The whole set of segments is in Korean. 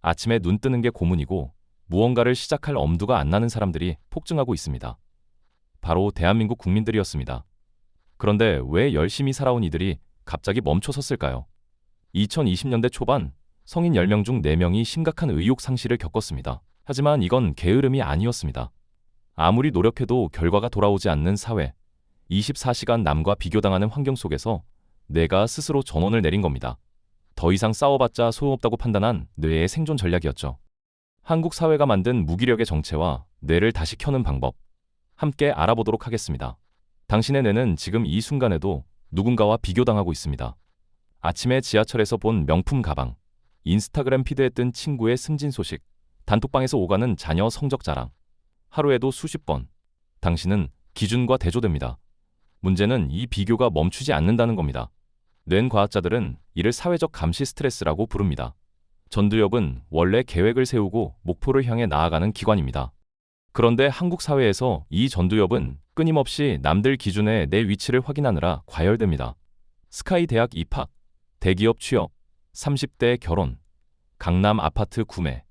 아침에 눈 뜨는 게 고문이고 무언가를 시작할 엄두가 안 나는 사람들이 폭증하고 있습니다. 바로 대한민국 국민들이었습니다. 그런데 왜 열심히 살아온 이들이 갑자기 멈춰섰을까요? 2020년대 초반 성인 10명 중 4명이 심각한 의욕 상실을 겪었습니다. 하지만 이건 게으름이 아니었습니다. 아무리 노력해도 결과가 돌아오지 않는 사회, 24시간 남과 비교당하는 환경 속에서 뇌가 스스로 전원을 내린 겁니다. 더 이상 싸워봤자 소용없다고 판단한 뇌의 생존 전략이었죠. 한국 사회가 만든 무기력의 정체와 뇌를 다시 켜는 방법, 함께 알아보도록 하겠습니다. 당신의 뇌는 지금 이 순간에도 누군가와 비교당하고 있습니다. 아침에 지하철에서 본 명품 가방, 인스타그램 피드에 뜬 친구의 승진 소식, 단톡방에서 오가는 자녀 성적 자랑, 하루에도 수십 번, 당신은 기준과 대조됩니다. 문제는 이 비교가 멈추지 않는다는 겁니다. 뇌과학자들은 이를 사회적 감시 스트레스라고 부릅니다. 전두엽은 원래 계획을 세우고 목표를 향해 나아가는 기관입니다. 그런데 한국 사회에서 이 전두엽은 끊임없이 남들 기준에 내 위치를 확인하느라 과열됩니다. 스카이 대학 입학, 대기업 취업, 30대 결혼, 강남 아파트 구매.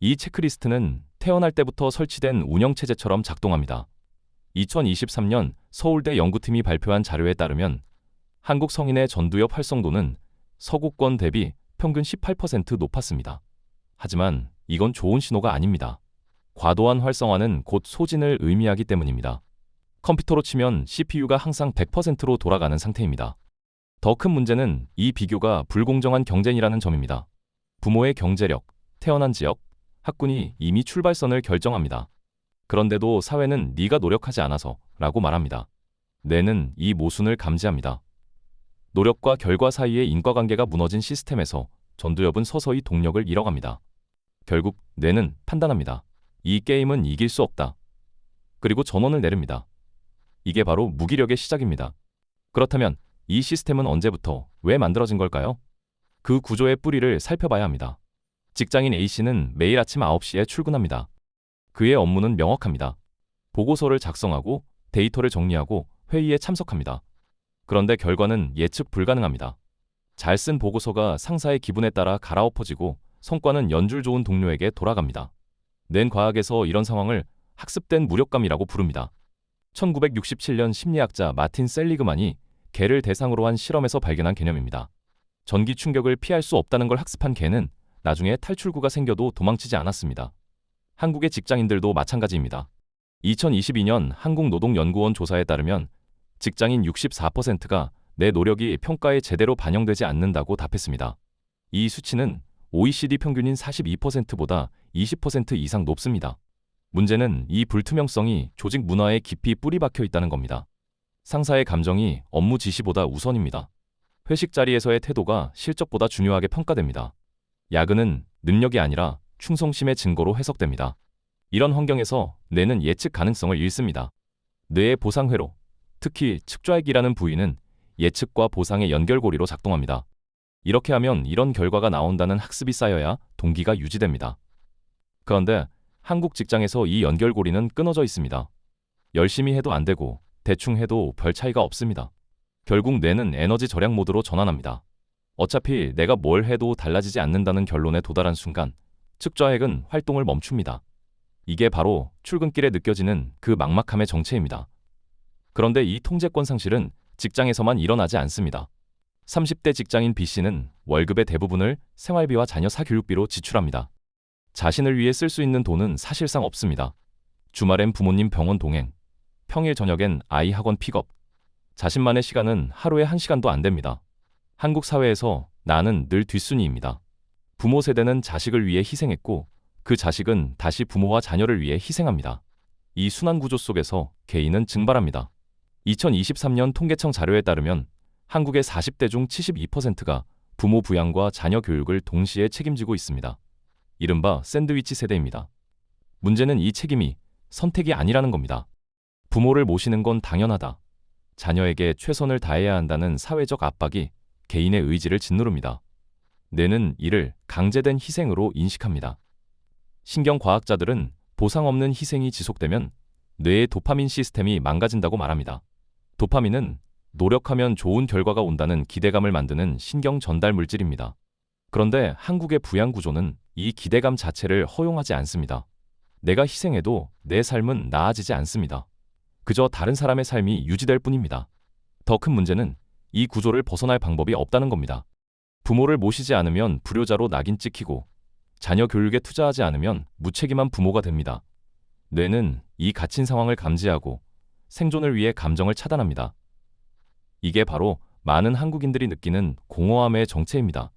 이 체크리스트는 태어날 때부터 설치된 운영체제처럼 작동합니다. 2023년 서울대 연구팀이 발표한 자료에 따르면 한국 성인의 전두엽 활성도는 서구권 대비 평균 18% 높았습니다. 하지만 이건 좋은 신호가 아닙니다. 과도한 활성화는 곧 소진을 의미하기 때문입니다. 컴퓨터로 치면 CPU가 항상 100%로 돌아가는 상태입니다. 더 큰 문제는 이 비교가 불공정한 경쟁이라는 점입니다. 부모의 경제력, 태어난 지역, 학군이 이미 출발선을 결정합니다. 그런데도 사회는 네가 노력하지 않아서 라고 말합니다. 뇌는 이 모순을 감지합니다. 노력과 결과 사이의 인과관계가 무너진 시스템에서 전두엽은 서서히 동력을 잃어갑니다. 결국 뇌는 판단합니다. 이 게임은 이길 수 없다. 그리고 전원을 내립니다. 이게 바로 무기력의 시작입니다. 그렇다면 이 시스템은 언제부터 왜 만들어진 걸까요? 그 구조의 뿌리를 살펴봐야 합니다. 직장인 A씨는 매일 아침 9시에 출근합니다. 그의 업무는 명확합니다. 보고서를 작성하고 데이터를 정리하고 회의에 참석합니다. 그런데 결과는 예측 불가능합니다. 잘 쓴 보고서가 상사의 기분에 따라 갈아엎어지고 성과는 연줄 좋은 동료에게 돌아갑니다. 뇌과학에서 이런 상황을 학습된 무력감이라고 부릅니다. 1967년 심리학자 마틴 셀리그만이 개를 대상으로 한 실험에서 발견한 개념입니다. 전기 충격을 피할 수 없다는 걸 학습한 개는 나중에 탈출구가 생겨도 도망치지 않았습니다. 한국의 직장인들도 마찬가지입니다. 2022년 한국노동연구원 조사에 따르면 직장인 64%가 내 노력이 평가에 제대로 반영되지 않는다고 답했습니다. 이 수치는 OECD 평균인 42%보다 20% 이상 높습니다. 문제는 이 불투명성이 조직 문화에 깊이 뿌리 박혀 있다는 겁니다. 상사의 감정이 업무 지시보다 우선입니다. 회식 자리에서의 태도가 실적보다 중요하게 평가됩니다. 야근은 능력이 아니라 충성심의 증거로 해석됩니다. 이런 환경에서 뇌는 예측 가능성을 잃습니다. 뇌의 보상회로, 특히 측좌액이라는 부위는 예측과 보상의 연결고리로 작동합니다. 이렇게 하면 이런 결과가 나온다는 학습이 쌓여야 동기가 유지됩니다. 그런데 한국 직장에서 이 연결고리는 끊어져 있습니다. 열심히 해도 안 되고 대충 해도 별 차이가 없습니다. 결국 뇌는 에너지 절약 모드로 전환합니다. 어차피 내가 뭘 해도 달라지지 않는다는 결론에 도달한 순간 측좌액은 활동을 멈춥니다. 이게 바로 출근길에 느껴지는 그 막막함의 정체입니다. 그런데 이 통제권 상실은 직장에서만 일어나지 않습니다. 30대 직장인 B씨는 월급의 대부분을 생활비와 자녀 사교육비로 지출합니다. 자신을 위해 쓸 수 있는 돈은 사실상 없습니다. 주말엔 부모님 병원 동행, 평일 저녁엔 아이 학원 픽업, 자신만의 시간은 하루에 1시간도 안 됩니다. 한국 사회에서 나는 늘 뒷순위입니다. 부모 세대는 자식을 위해 희생했고 그 자식은 다시 부모와 자녀를 위해 희생합니다. 이 순환 구조 속에서 개인은 증발합니다. 2023년 통계청 자료에 따르면 한국의 40대 중 72%가 부모 부양과 자녀 교육을 동시에 책임지고 있습니다. 이른바 샌드위치 세대입니다. 문제는 이 책임이 선택이 아니라는 겁니다. 부모를 모시는 건 당연하다. 자녀에게 최선을 다해야 한다는 사회적 압박이 개인의 의지를 짓누릅니다. 뇌는 이를 강제된 희생으로 인식합니다. 신경과학자들은 보상 없는 희생이 지속되면 뇌의 도파민 시스템이 망가진다고 말합니다. 도파민은 노력하면 좋은 결과가 온다는 기대감을 만드는 신경 전달 물질입니다. 그런데 한국의 부양 구조는 이 기대감 자체를 허용하지 않습니다. 내가 희생해도 내 삶은 나아지지 않습니다. 그저 다른 사람의 삶이 유지될 뿐입니다. 더 큰 문제는 이 구조를 벗어날 방법이 없다는 겁니다. 부모를 모시지 않으면 불효자로 낙인 찍히고 자녀 교육에 투자하지 않으면 무책임한 부모가 됩니다. 뇌는 이 갇힌 상황을 감지하고 생존을 위해 감정을 차단합니다. 이게 바로 많은 한국인들이 느끼는 공허함의 정체입니다.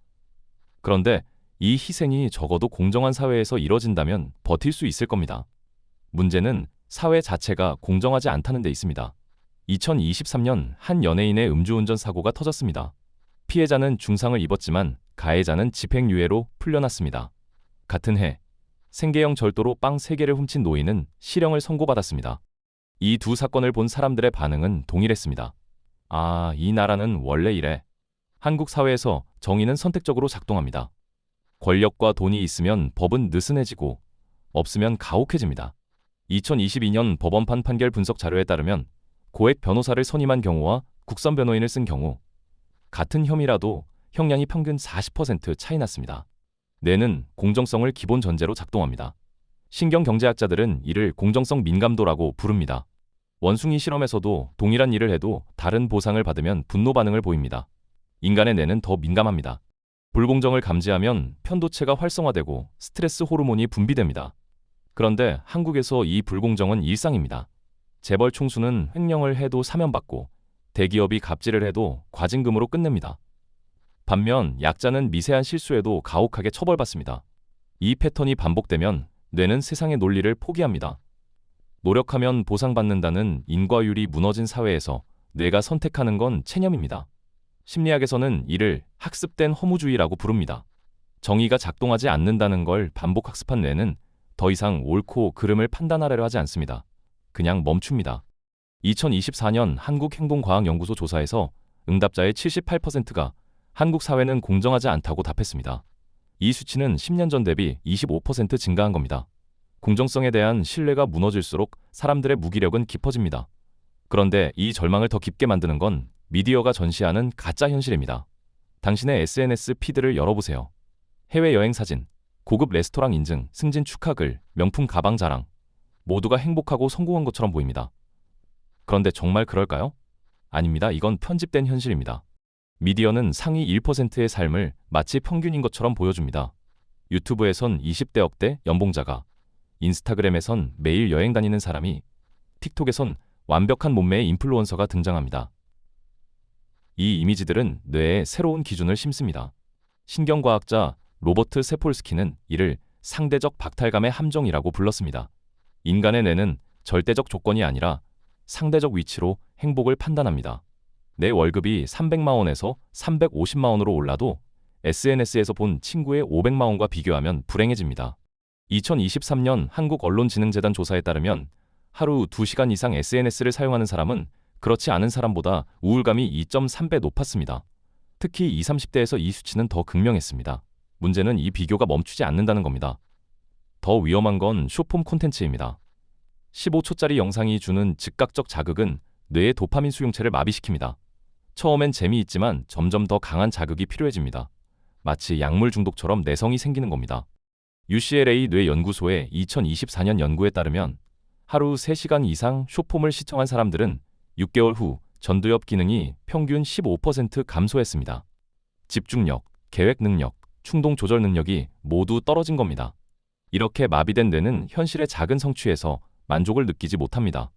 그런데 이 희생이 적어도 공정한 사회에서 이뤄진다면 버틸 수 있을 겁니다. 문제는 사회 자체가 공정하지 않다는 데 있습니다. 2023년 한 연예인의 음주운전 사고가 터졌습니다. 피해자는 중상을 입었지만 가해자는 집행유예로 풀려났습니다. 같은 해 생계형 절도로 빵 3개를 훔친 노인은 실형을 선고받았습니다. 이 두 사건을 본 사람들의 반응은 동일했습니다. 아, 이 나라는 원래 이래. 한국 사회에서 정의는 선택적으로 작동합니다. 권력과 돈이 있으면 법은 느슨해지고 없으면 가혹해집니다. 2022년 법원판 판결 분석 자료에 따르면 고액 변호사를 선임한 경우와 국선 변호인을 쓴 경우 같은 혐의라도 형량이 평균 40% 차이 났습니다. 뇌는 공정성을 기본 전제로 작동합니다. 신경경제학자들은 이를 공정성 민감도라고 부릅니다. 원숭이 실험에서도 동일한 일을 해도 다른 보상을 받으면 분노 반응을 보입니다. 인간의 뇌는 더 민감합니다. 불공정을 감지하면 편도체가 활성화되고 스트레스 호르몬이 분비됩니다. 그런데 한국에서 이 불공정은 일상입니다. 재벌 총수는 횡령을 해도 사면받고 대기업이 갑질을 해도 과징금으로 끝냅니다. 반면 약자는 미세한 실수에도 가혹하게 처벌받습니다. 이 패턴이 반복되면 뇌는 세상의 논리를 포기합니다. 노력하면 보상받는다는 인과율이 무너진 사회에서 뇌가 선택하는 건 체념입니다. 심리학에서는 이를 학습된 허무주의라고 부릅니다. 정의가 작동하지 않는다는 걸 반복 학습한 뇌는 더 이상 옳고 그름을 판단하려고 하지 않습니다. 그냥 멈춥니다. 2024년 한국행동과학연구소 조사에서 응답자의 78%가 한국 사회는 공정하지 않다고 답했습니다. 이 수치는 10년 전 대비 25% 증가한 겁니다. 공정성에 대한 신뢰가 무너질수록 사람들의 무기력은 깊어집니다. 그런데 이 절망을 더 깊게 만드는 건 미디어가 전시하는 가짜 현실입니다. 당신의 SNS 피드를 열어보세요. 해외여행 사진, 고급 레스토랑 인증, 승진 축하글, 명품 가방 자랑, 모두가 행복하고 성공한 것처럼 보입니다. 그런데 정말 그럴까요? 아닙니다. 이건 편집된 현실입니다. 미디어는 상위 1%의 삶을 마치 평균인 것처럼 보여줍니다. 유튜브에선 20대 억대 연봉자가, 인스타그램에선 매일 여행 다니는 사람이, 틱톡에선 완벽한 몸매의 인플루언서가 등장합니다. 이 이미지들은 뇌에 새로운 기준을 심습니다. 신경과학자 로버트 세폴스키는 이를 상대적 박탈감의 함정이라고 불렀습니다. 인간의 뇌는 절대적 조건이 아니라 상대적 위치로 행복을 판단합니다. 내 월급이 300만 원에서 350만 원으로 올라도 SNS에서 본 친구의 500만 원과 비교하면 불행해집니다. 2023년 한국언론진흥재단 조사에 따르면 하루 2시간 이상 SNS를 사용하는 사람은 그렇지 않은 사람보다 우울감이 2.3배 높았습니다. 특히 20, 30대에서 이 수치는 더 극명했습니다. 문제는 이 비교가 멈추지 않는다는 겁니다. 더 위험한 건 숏폼 콘텐츠입니다. 15초짜리 영상이 주는 즉각적 자극은 뇌의 도파민 수용체를 마비시킵니다. 처음엔 재미있지만 점점 더 강한 자극이 필요해집니다. 마치 약물 중독처럼 내성이 생기는 겁니다. UCLA 뇌연구소의 2024년 연구에 따르면 하루 3시간 이상 숏폼을 시청한 사람들은 6개월 후 전두엽 기능이 평균 15% 감소했습니다. 집중력, 계획 능력, 충동 조절 능력이 모두 떨어진 겁니다. 이렇게 마비된 뇌는 현실의 작은 성취에서 만족을 느끼지 못합니다.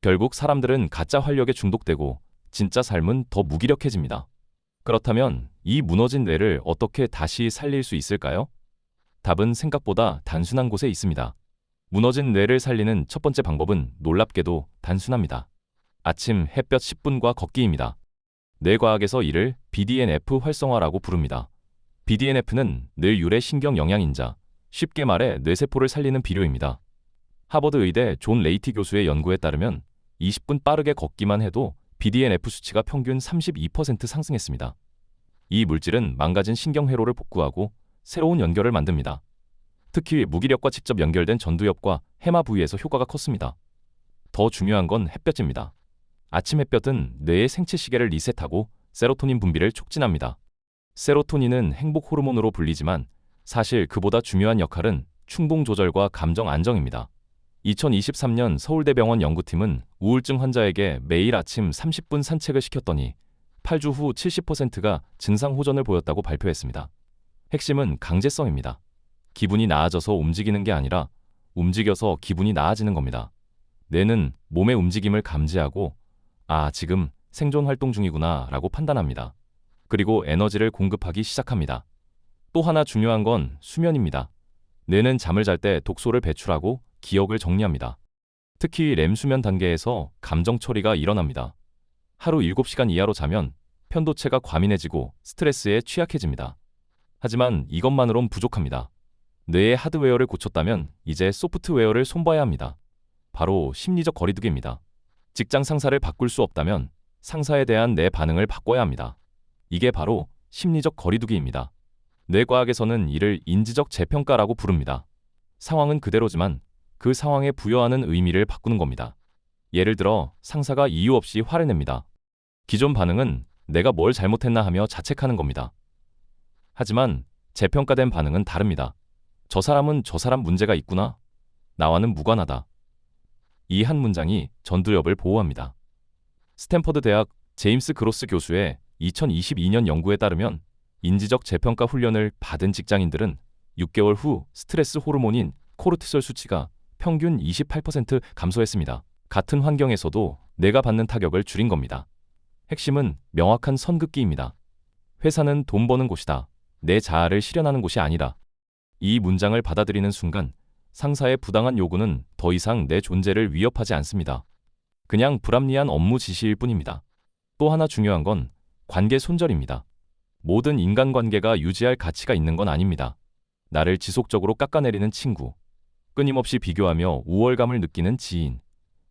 결국 사람들은 가짜 활력에 중독되고 진짜 삶은 더 무기력해집니다. 그렇다면 이 무너진 뇌를 어떻게 다시 살릴 수 있을까요? 답은 생각보다 단순한 곳에 있습니다. 무너진 뇌를 살리는 첫 번째 방법은 놀랍게도 단순합니다. 아침 햇볕 10분과 걷기입니다. 뇌과학에서 이를 BDNF 활성화라고 부릅니다. BDNF는 뇌율의 신경 영양인자, 쉽게 말해 뇌세포를 살리는 비료입니다. 하버드 의대 존 레이티 교수의 연구에 따르면 20분 빠르게 걷기만 해도 BDNF 수치가 평균 32% 상승했습니다. 이 물질은 망가진 신경회로를 복구하고 새로운 연결을 만듭니다. 특히 무기력과 직접 연결된 전두엽과 해마 부위에서 효과가 컸습니다. 더 중요한 건 햇볕입니다. 아침 햇볕은 뇌의 생체 시계를 리셋하고 세로토닌 분비를 촉진합니다. 세로토닌은 행복 호르몬으로 불리지만 사실 그보다 중요한 역할은 충동 조절과 감정 안정입니다. 2023년 서울대병원 연구팀은 우울증 환자에게 매일 아침 30분 산책을 시켰더니 8주 후 70%가 증상 호전을 보였다고 발표했습니다. 핵심은 강제성입니다. 기분이 나아져서 움직이는 게 아니라 움직여서 기분이 나아지는 겁니다. 뇌는 몸의 움직임을 감지하고 아, 지금 생존 활동 중이구나 라고 판단합니다. 그리고 에너지를 공급하기 시작합니다. 또 하나 중요한 건 수면입니다. 뇌는 잠을 잘 때 독소를 배출하고 기억을 정리합니다. 특히 렘 수면 단계에서 감정 처리가 일어납니다. 하루 7시간 이하로 자면 편도체가 과민해지고 스트레스에 취약해집니다. 하지만 이것만으론 부족합니다. 뇌의 하드웨어를 고쳤다면 이제 소프트웨어를 손봐야 합니다. 바로 심리적 거리두기입니다. 직장 상사를 바꿀 수 없다면 상사에 대한 내 반응을 바꿔야 합니다. 이게 바로 심리적 거리두기입니다. 뇌과학에서는 이를 인지적 재평가라고 부릅니다. 상황은 그대로지만 그 상황에 부여하는 의미를 바꾸는 겁니다. 예를 들어 상사가 이유 없이 화를 냅니다. 기존 반응은 내가 뭘 잘못했나 하며 자책하는 겁니다. 하지만 재평가된 반응은 다릅니다. 저 사람은 저 사람 문제가 있구나. 나와는 무관하다. 이 한 문장이 전두엽을 보호합니다. 스탠퍼드 대학 제임스 그로스 교수의 2022년 연구에 따르면 인지적 재평가 훈련을 받은 직장인들은 6개월 후 스트레스 호르몬인 코르티솔 수치가 평균 28% 감소했습니다. 같은 환경에서도 내가 받는 타격을 줄인 겁니다. 핵심은 명확한 선긋기입니다. 회사는 돈 버는 곳이다. 내 자아를 실현하는 곳이 아니라. 이 문장을 받아들이는 순간 상사의 부당한 요구는 더 이상 내 존재를 위협하지 않습니다. 그냥 불합리한 업무 지시일 뿐입니다. 또 하나 중요한 건 관계 손절입니다. 모든 인간관계가 유지할 가치가 있는 건 아닙니다. 나를 지속적으로 깎아내리는 친구, 끊임없이 비교하며 우월감을 느끼는 지인,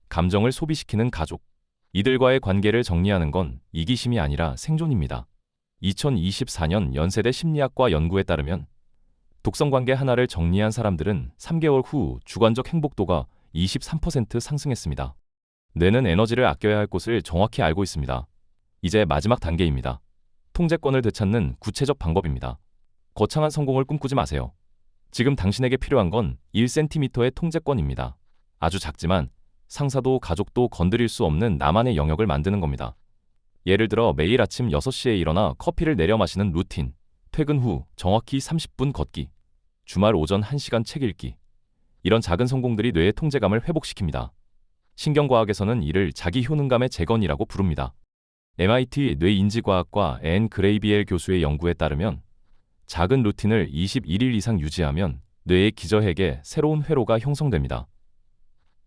감정을 소비시키는 가족, 이들과의 관계를 정리하는 건 이기심이 아니라 생존입니다. 2024년 연세대 심리학과 연구에 따르면 독성관계 하나를 정리한 사람들은 3개월 후 주관적 행복도가 23% 상승했습니다. 뇌는 에너지를 아껴야 할 곳을 정확히 알고 있습니다. 이제 마지막 단계입니다. 통제권을 되찾는 구체적 방법입니다. 거창한 성공을 꿈꾸지 마세요. 지금 당신에게 필요한 건 1cm의 통제권입니다. 아주 작지만 상사도 가족도 건드릴 수 없는 나만의 영역을 만드는 겁니다. 예를 들어 매일 아침 6시에 일어나 커피를 내려 마시는 루틴, 퇴근 후 정확히 30분 걷기, 주말 오전 1시간 책 읽기. 이런 작은 성공들이 뇌의 통제감을 회복시킵니다. 신경과학에서는 이를 자기 효능감의 재건이라고 부릅니다. MIT 뇌인지과학과 앤 그레이비엘 교수의 연구에 따르면 작은 루틴을 21일 이상 유지하면 뇌의 기저핵에 새로운 회로가 형성됩니다.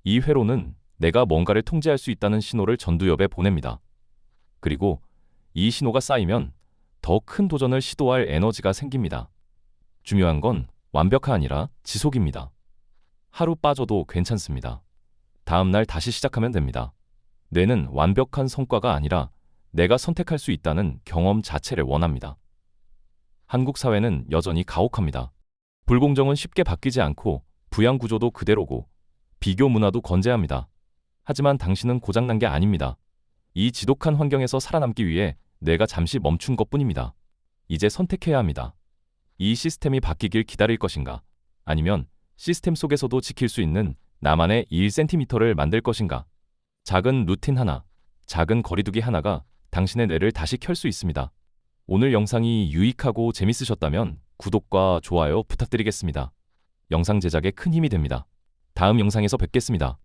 이 회로는 내가 뭔가를 통제할 수 있다는 신호를 전두엽에 보냅니다. 그리고 이 신호가 쌓이면 더 큰 도전을 시도할 에너지가 생깁니다. 중요한 건 완벽화 아니라 지속입니다. 하루 빠져도 괜찮습니다. 다음 날 다시 시작하면 됩니다. 뇌는 완벽한 성과가 아니라 내가 선택할 수 있다는 경험 자체를 원합니다. 한국 사회는 여전히 가혹합니다. 불공정은 쉽게 바뀌지 않고 부양 구조도 그대로고 비교 문화도 건재합니다. 하지만 당신은 고장난 게 아닙니다. 이 지독한 환경에서 살아남기 위해 뇌가 잠시 멈춘 것뿐입니다. 이제 선택해야 합니다. 이 시스템이 바뀌길 기다릴 것인가? 아니면 시스템 속에서도 지킬 수 있는 나만의 1cm를 만들 것인가? 작은 루틴 하나, 작은 거리두기 하나가 당신의 뇌를 다시 켤 수 있습니다. 오늘 영상이 유익하고 재밌으셨다면 구독과 좋아요 부탁드리겠습니다. 영상 제작에 큰 힘이 됩니다. 다음 영상에서 뵙겠습니다.